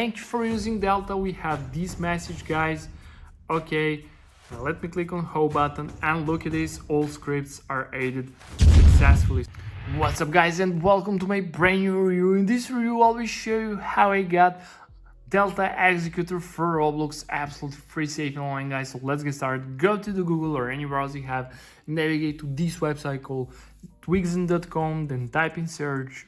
Thank you for using Delta. We have this message, guys. Okay, now let me click on home button and look at this. All scripts are added successfully. What's up, guys, and welcome to my brand new review. In this review, I will show you how I got Delta Executor for Roblox, absolutely free, safe, and online, guys. So let's get started. Go to the Google or any browser you have, navigate to this website called twixen.com, then type in search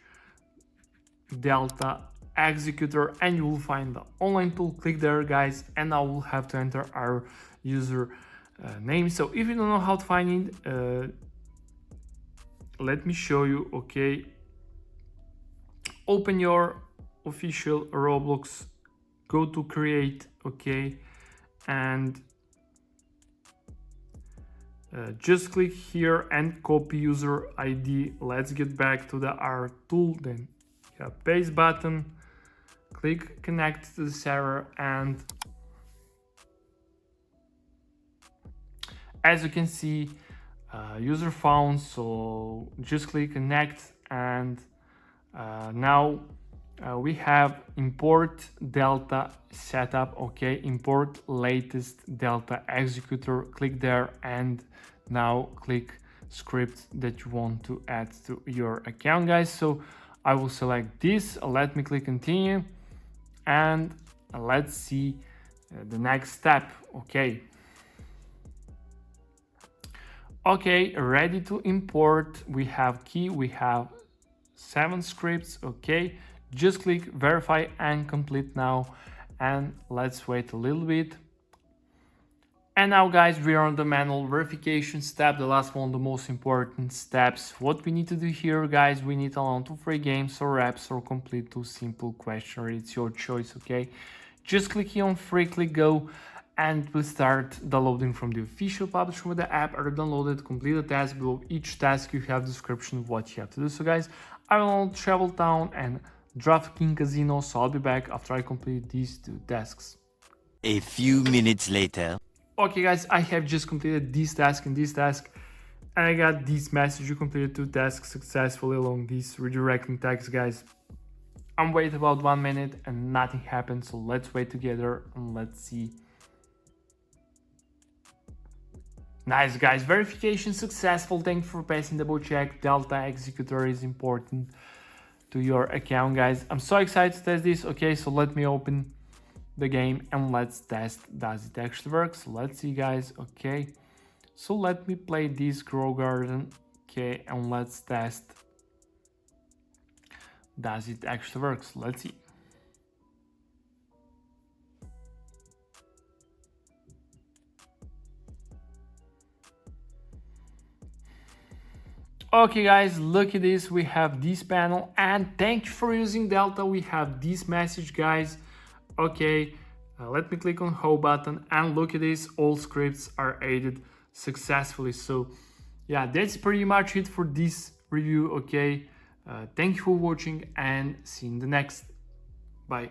Delta Executor and you will find the online tool. Click there, guys, and now we'll have to enter our user name. So if you don't know how to find it, let me show you. Okay, open your official Roblox, go to create, okay, and just click here and copy user ID. Let's get back to our tool, then paste button, click connect to the server, and as you can see, user found. So just click connect, and now we have import Delta setup. Okay, import latest Delta Executor. Click there, and now click script that you want to add to your account, guys. So I will select this. Let me click continue, and let's see the next step. Okay, ready to import. We have key, we have 7 scripts. Okay, just click verify and complete now, and let's wait a little bit. And now, guys, we are on the manual verification step, the last one, the most important steps. What we need to do here, guys, we need to allow 2 free games or apps or complete 2 simple questionnaire. It's your choice. Okay, just click here on free, click go, and we'll start downloading from the official publisher with the app. Are downloaded, complete the task. Below each task you have description of what you have to do. So guys, I will travel town and draft king casino, so I'll be back after I complete these 2 tasks. A few minutes later. Okay, guys, I have just completed this task and this task, and I got this message: you completed 2 tasks successfully along this redirecting text, guys. I'm waiting about 1 minute and nothing happened, so let's wait together and let's see. Nice, guys, verification successful. Thank you for passing double check. Delta Executor is important to your account, guys. I'm so excited to test this. Okay, so let me open the game and let's test, does it actually work? So let's see, guys. Okay, so let me play this grow garden. Okay, and let's test, does it actually work? So let's see. Okay, guys, look at this. We have this panel, and thank you for using Delta. We have this message, guys. Okay, let me click on home button and look at this. All scripts are added successfully. So yeah, that's pretty much it for this review. Okay, thank you for watching and see you in the next. Bye.